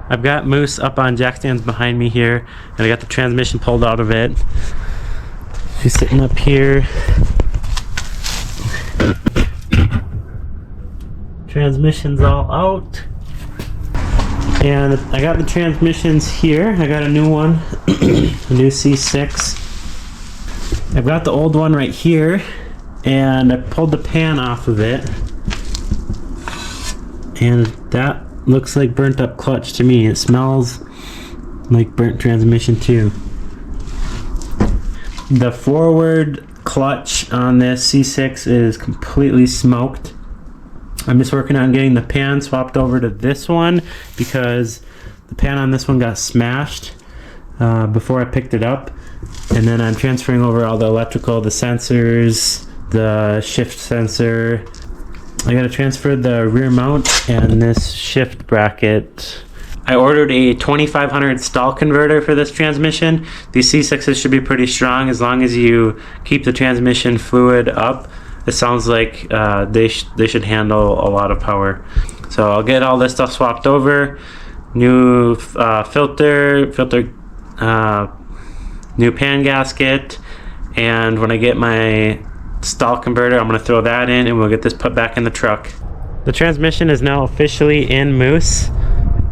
I've got Moose up on jack stands behind me here, and I got the transmission pulled out of it. She's sitting up here. Transmission's all out. And I got the transmissions here. I got a new one, a new C6. I've got the old one right here, and I pulled the pan off of it. And that looks like burnt up clutch to me. It smells like burnt transmission too. The forward clutch on this C6 is completely smoked. I'm just working on getting the pan swapped over to this one because the pan on this one got smashed before I picked it up. And then I'm transferring over all the electrical, the sensors, the shift sensor. I gotta transfer the rear mount and this shift bracket. I ordered a 2500 stall converter for this transmission. These C6s should be pretty strong as long as you keep the transmission fluid up. It sounds like they should handle a lot of power. So I'll get all this stuff swapped over. New filter, new pan gasket, and when I get my stall converter, I'm going to throw that in and we'll get this put back in the truck. The transmission is now officially in Moose.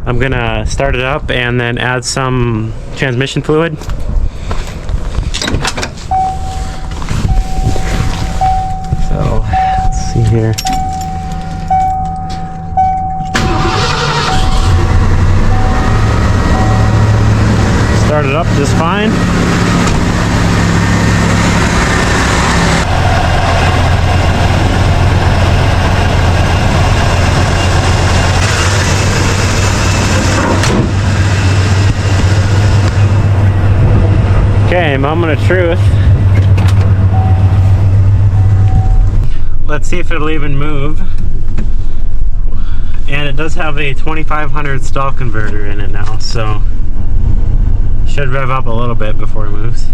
I'm going to start it up and then add some transmission fluid. So, let's see here. Started up just fine. Okay, moment of truth. Let's see if it'll even move. And it does have a 2500 stall converter in it now, so should rev up a little bit before it moves.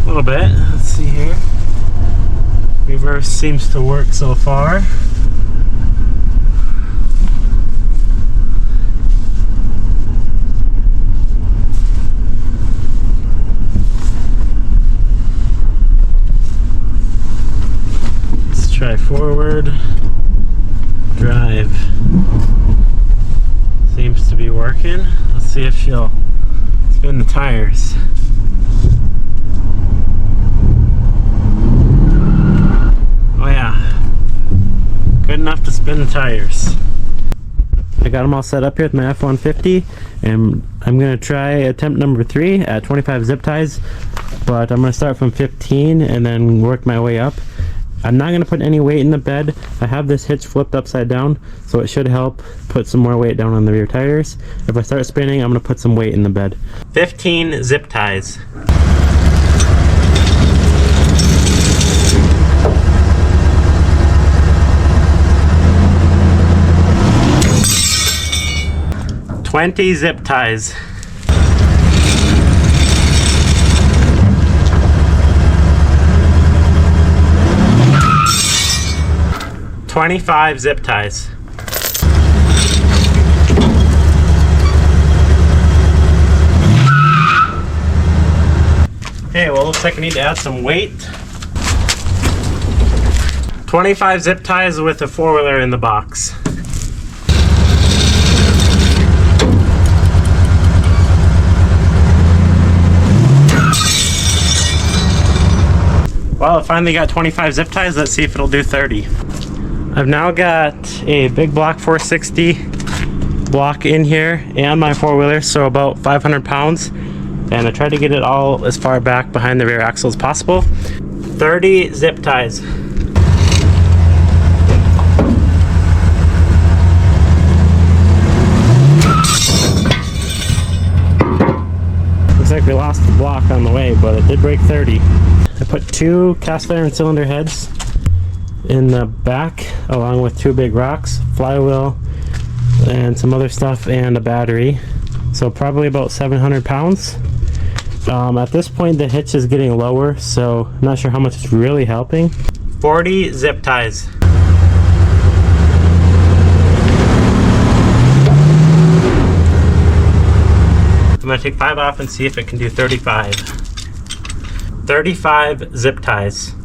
A little bit. Let's see here. Reverse seems to work so far. Try forward, drive. Seems to be working. Let's see if she'll spin the tires. Oh yeah, good enough to spin the tires. I got them all set up here with my F150, and I'm going to try attempt number 3 at 25 zip ties, but I'm going to start from 15 and then work my way up. I'm not going to put any weight in the bed. I have this hitch flipped upside down, so it should help put some more weight down on the rear tires. If I start spinning, I'm going to put some weight in the bed. 15 zip ties. $20 zip ties. 25 zip ties. Okay, well, looks like I need to add some weight. 25 zip ties with a four-wheeler in the box. Well, I finally got 25 zip ties. Let's see if it'll do 30. I've now got a big block 460 block in here and my four-wheeler, so about 500 pounds. And I tried to get it all as far back behind the rear axle as possible. 30 zip ties. Looks like we lost the block on the way, but it did break 30. I put 2 cast iron cylinder heads in the back along with 2 big rocks, flywheel, and some other stuff, and a battery. So probably about 700 pounds. At this point the hitch is getting lower, so I'm not sure how much it's really helping. 40 zip ties. going to take 5 off and see if it can do 35. 35 zip ties.